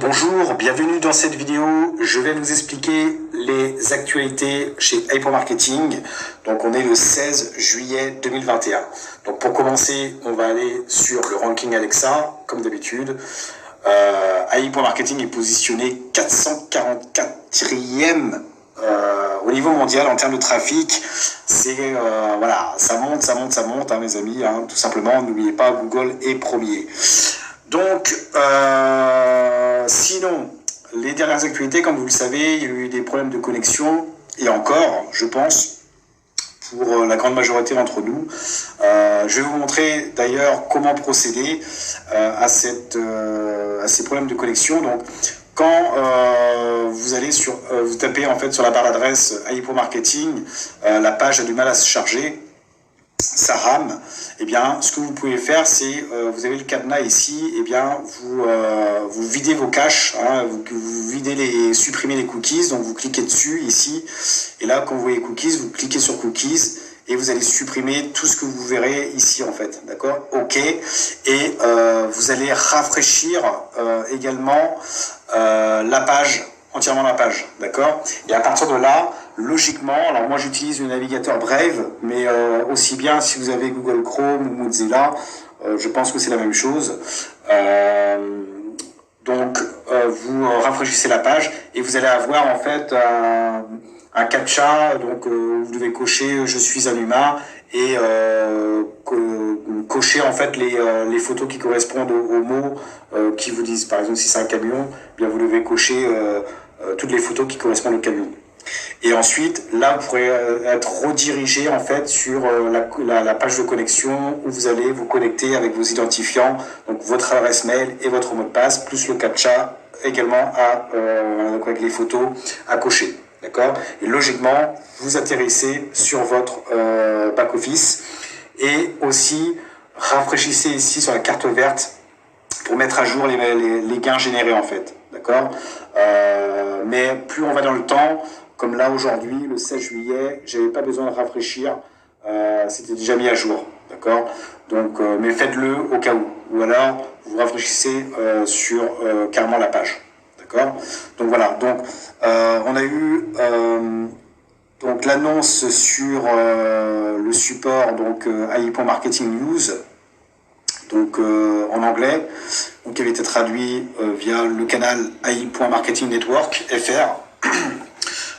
Bonjour, bienvenue dans cette vidéo. Je vais vous expliquer les actualités chez iPro Marketing. Donc on est le 16 juillet 2021. Donc pour commencer, on va aller sur le ranking Alexa, comme d'habitude. iPro Marketing est positionné 444e au niveau mondial en termes de trafic. C'est voilà, ça monte, hein, mes amis, hein, tout simplement. N'oubliez pas, Google est premier. Donc, sinon, les dernières actualités, comme vous le savez, il y a eu des problèmes de connexion, et encore, je pense, pour la grande majorité d'entre nous. Je vais vous montrer d'ailleurs comment procéder à ces problèmes de connexion. Donc, quand vous allez vous tapez en fait sur la barre d'adresse iPro Marketing, la page a du mal à se charger. Ça rame, eh bien, ce que vous pouvez faire, c'est, vous avez le cadenas ici, eh bien, vous videz vos caches, hein, vous supprimez les cookies, donc vous cliquez dessus, ici, et là, quand vous voyez cookies, vous cliquez sur cookies, et vous allez supprimer tout ce que vous verrez ici, en fait, d'accord? OK, et vous allez rafraîchir également la page, entièrement la page, d'accord? Et à partir de là, logiquement, alors moi j'utilise le navigateur Brave, mais aussi bien si vous avez Google Chrome ou Mozilla, je pense que c'est la même chose. Donc vous rafraîchissez la page et vous allez avoir en fait un captcha, donc vous devez cocher je suis un humain et cocher en fait les photos qui correspondent aux mots qui vous disent. Par exemple, si c'est un camion, bien vous devez cocher toutes les photos qui correspondent au camion. Et ensuite, là, vous pourrez être redirigé en fait sur la page de connexion où vous allez vous connecter avec vos identifiants, donc votre adresse mail et votre mot de passe, plus le captcha également donc avec les photos à cocher. D'accord? Et logiquement, vous atterrissez sur votre back-office et aussi rafraîchissez ici sur la carte verte pour mettre à jour les gains générés en fait. D'accord? Mais plus on va dans le temps, comme là aujourd'hui, le 16 juillet, j'avais pas besoin de rafraîchir, c'était déjà mis à jour, d'accord? Donc, mais faites-le au cas où, ou alors vous rafraîchissez sur carrément la page, d'accord? Donc voilà, donc on a eu donc l'annonce sur le support donc iPro Marketing News, donc en anglais, donc qui avait été traduit via le canal iPro Marketing Network FR.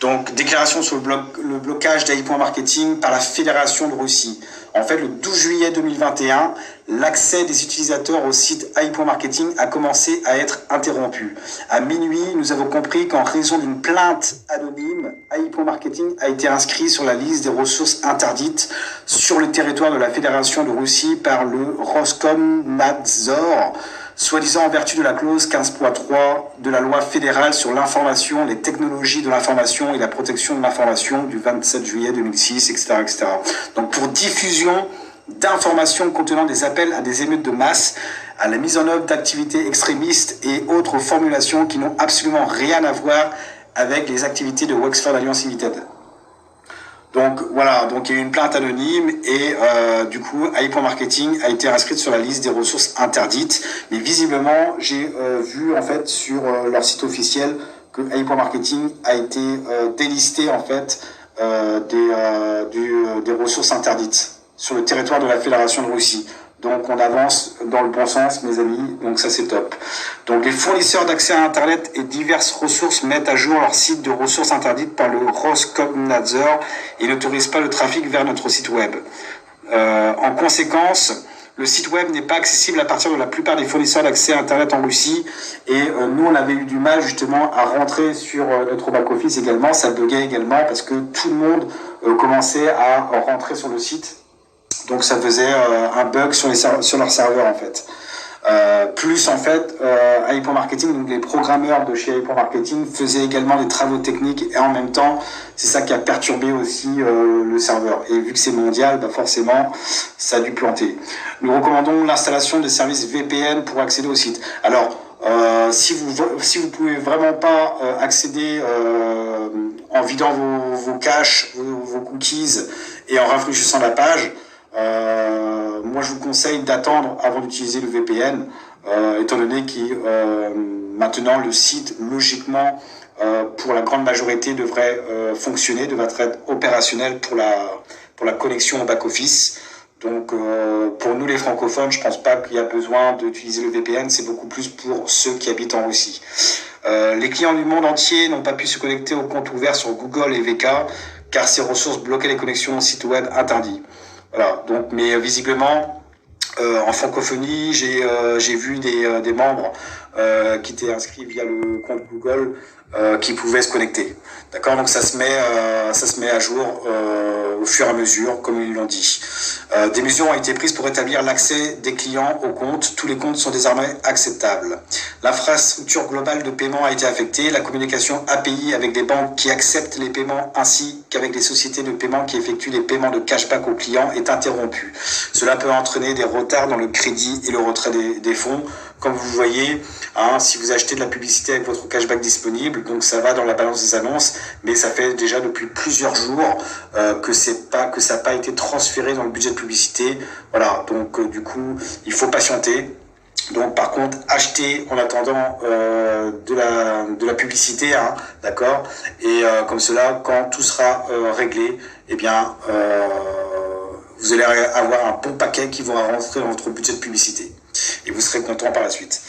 Donc, déclaration sur le blocage d'iPro Marketing par la Fédération de Russie. En fait, le 12 juillet 2021, l'accès des utilisateurs au site iPro Marketing a commencé à être interrompu. À minuit, nous avons compris qu'en raison d'une plainte anonyme, iPro Marketing a été inscrit sur la liste des ressources interdites sur le territoire de la Fédération de Russie par le Roskomnadzor, soi-disant en vertu de la clause 15.3 de la loi fédérale sur l'information, les technologies de l'information et la protection de l'information du 27 juillet 2006, etc., etc. Donc pour diffusion d'informations contenant des appels à des émeutes de masse, à la mise en œuvre d'activités extrémistes et autres formulations qui n'ont absolument rien à voir avec les activités de Wexford Alliance Limited. Donc voilà, donc il y a eu une plainte anonyme et du coup iPro Marketing a été inscrite sur la liste des ressources interdites. Mais visiblement, j'ai vu en fait sur leur site officiel que iPro Marketing a été délisté en fait des ressources interdites sur le territoire de la Fédération de Russie. Donc on avance dans le bon sens, mes amis, donc ça c'est top. Donc les fournisseurs d'accès à Internet et diverses ressources mettent à jour leur site de ressources interdites par le Roskomnadzor et n'autorisent pas le trafic vers notre site web. En conséquence, le site web n'est pas accessible à partir de la plupart des fournisseurs d'accès à Internet en Russie. Et nous, on avait eu du mal justement à rentrer sur notre back-office également. Ça buguait également parce que tout le monde commençait à rentrer sur le site. Donc ça faisait un bug sur leur serveur en fait. Plus en fait, iPro Marketing, donc les programmeurs de chez iPro Marketing faisaient également des travaux techniques et en même temps, c'est ça qui a perturbé aussi le serveur. Et vu que c'est mondial, bah forcément, ça a dû planter. Nous recommandons l'installation de services VPN pour accéder au site. Alors, si vous pouvez vraiment pas accéder en vidant vos caches, vos cookies et en rafraîchissant la page, moi je vous conseille d'attendre avant d'utiliser le VPN, étant donné qu'il maintenant, le site, logiquement, pour la grande majorité, devrait fonctionner, devrait être opérationnel pour la connexion au back-office. Donc, pour nous les francophones, je pense pas qu'il y a besoin d'utiliser le VPN, c'est beaucoup plus pour ceux qui habitent en Russie. Les clients du monde entier n'ont pas pu se connecter au compte ouvert sur Google et VK, car ces ressources bloquaient les connexions au site web interdit. Voilà, donc, mais visiblement, en francophonie, j'ai vu des membres qui étaient inscrits via le compte Google qui pouvaient se connecter. D'accord, donc ça se met à jour au fur et à mesure, comme ils l'ont dit. Des mesures ont été prises pour établir l'accès des clients aux comptes. Tous les comptes sont désormais acceptables. L'infrastructure globale de paiement a été affectée. La communication API avec des banques qui acceptent les paiements ainsi qu'avec les sociétés de paiement qui effectuent les paiements de cashback aux clients est interrompue. Cela peut entraîner des retards dans le crédit et le retrait des fonds. Comme vous voyez, hein, si vous achetez de la publicité avec votre cashback disponible, donc ça va dans la balance des annonces, mais ça fait déjà depuis plusieurs jours que ça n'a pas été transféré dans le budget de publicité. Voilà, donc du coup, il faut patienter. Donc par contre, achetez en attendant de la publicité, hein, d'accord. Et comme cela, quand tout sera réglé, eh bien, vous allez avoir un bon paquet qui va rentrer dans votre budget de publicité. Et vous serez content par la suite.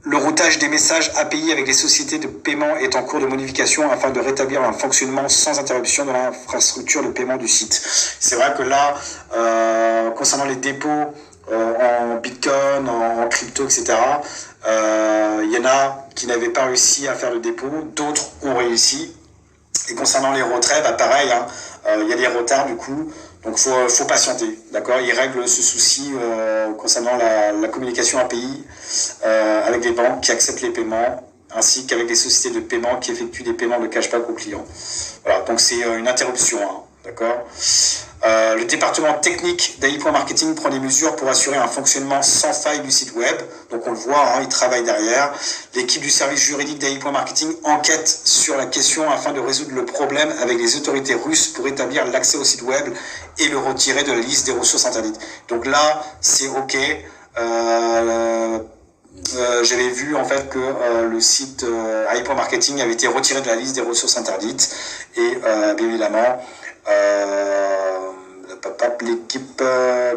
Le routage des messages API avec les sociétés de paiement est en cours de modification afin de rétablir un fonctionnement sans interruption de l'infrastructure de paiement du site. C'est vrai que là, concernant les dépôts en Bitcoin, en crypto, etc., il y en a qui n'avaient pas réussi à faire le dépôt, d'autres ont réussi. Et concernant les retraits, bah pareil, hein, y a des retards du coup. Donc faut patienter, d'accord. Ils règlent ce souci concernant la communication API avec les banques qui acceptent les paiements, ainsi qu'avec les sociétés de paiement qui effectuent des paiements de cashback aux clients. Voilà, donc c'est une interruption, hein, d'accord. Le département technique d'AI.marketing prend des mesures pour assurer un fonctionnement sans faille du site web. Donc on le voit, hein, il travaille derrière. L'équipe du service juridique d'AI.marketing enquête sur la question afin de résoudre le problème avec les autorités russes pour établir l'accès au site web et le retirer de la liste des ressources interdites. Donc là, c'est OK. J'avais vu en fait que le site AI.marketing avait été retiré de la liste des ressources interdites et bien évidemment l'équipe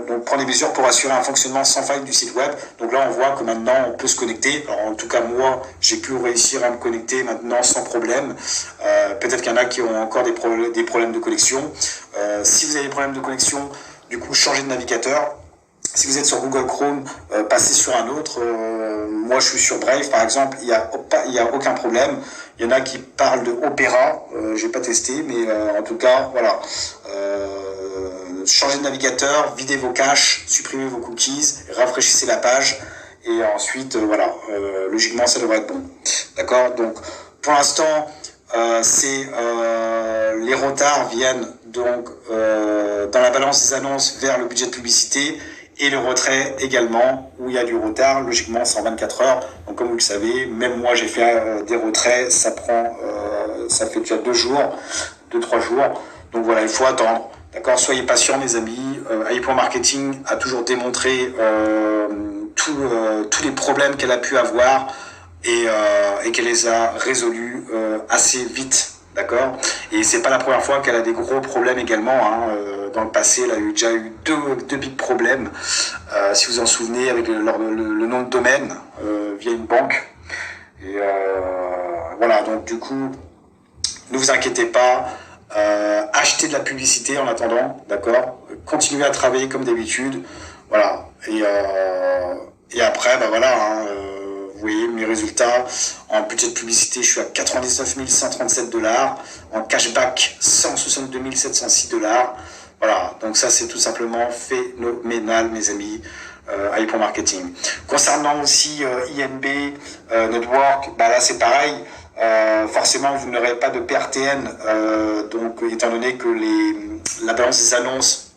donc prend des mesures pour assurer un fonctionnement sans faille du site web. Donc là on voit que maintenant on peut se connecter. Alors en tout cas moi j'ai pu réussir à me connecter maintenant sans problème. Peut-être qu'il y en a qui ont encore des problèmes de connexion. Si vous avez des problèmes de connexion, du coup changez de navigateur. Si vous êtes sur Google Chrome, passez sur un autre. Moi, je suis sur Brave, par exemple. Il y a aucun problème. Il y en a qui parlent de Opera. J'ai pas testé, mais en tout cas, voilà. Changez de navigateur, videz vos caches, supprimez vos cookies, rafraîchissez la page, et ensuite, voilà. Logiquement, ça devrait être bon. D'accord. Donc, pour l'instant, les retards viennent donc dans la balance des annonces vers le budget de publicité. Et le retrait également, où il y a du retard, logiquement 124 heures. Donc comme vous le savez, même moi j'ai fait des retraits, ça fait déjà 2 jours, 2-3 jours. Donc voilà, il faut attendre. D'accord, soyez patients mes amis. AI.marketing a toujours démontré tous les problèmes qu'elle a pu avoir et qu'elle les a résolus assez vite. D'accord. Et c'est pas la première fois qu'elle a des gros problèmes également. Hein. Dans le passé, elle a déjà eu deux big problèmes. Si vous en souvenez, avec le nom de domaine via une banque. Et voilà. Donc du coup, ne vous inquiétez pas. Achetez de la publicité en attendant. D'accord. Continuez à travailler comme d'habitude. Voilà. Et après, bah voilà. Hein, vous voyez mes résultats. En budget de publicité, je suis à 99 137 $. En cashback, 162 706 $. Voilà, donc ça c'est tout simplement phénoménal mes amis. AI.marketing. Concernant aussi INB Network, bah là c'est pareil. Forcément vous n'aurez pas de PRTN, donc étant donné que la balance des annonces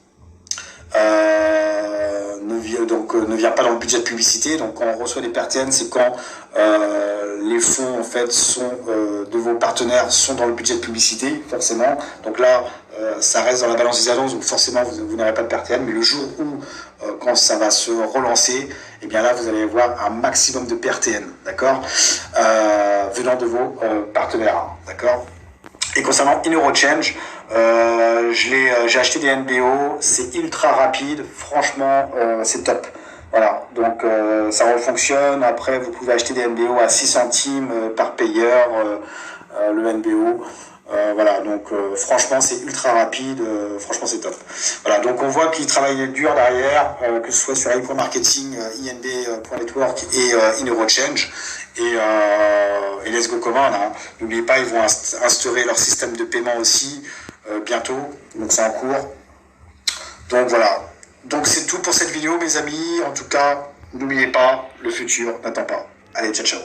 ne vient pas dans le budget de publicité. Donc quand on reçoit des PRTN, c'est quand les fonds en fait de vos partenaires sont dans le budget de publicité, forcément. Donc là, ça reste dans la balance des annonces, donc forcément vous n'aurez pas de PRTN, mais le jour où quand ça va se relancer, et bien là vous allez voir un maximum de PRTN, d'accord, venant de vos partenaires, d'accord. Et concernant InEuroChange, j'ai acheté des NBO, c'est ultra rapide, franchement c'est top. Voilà, donc ça fonctionne. Après, vous pouvez acheter des NBO à 6 centimes par payeur, le NBO. Voilà, donc franchement, c'est ultra rapide, franchement, c'est top. Voilà, donc on voit qu'ils travaillent dur derrière, que ce soit sur iProMarketing, INB.network et InEuroChange. Et Let's Go Command, hein. N'oubliez pas, ils vont instaurer leur système de paiement aussi bientôt, donc c'est en cours. Donc voilà. Donc c'est tout pour cette vidéo, mes amis. En tout cas, n'oubliez pas, le futur n'attend pas. Allez, ciao, ciao.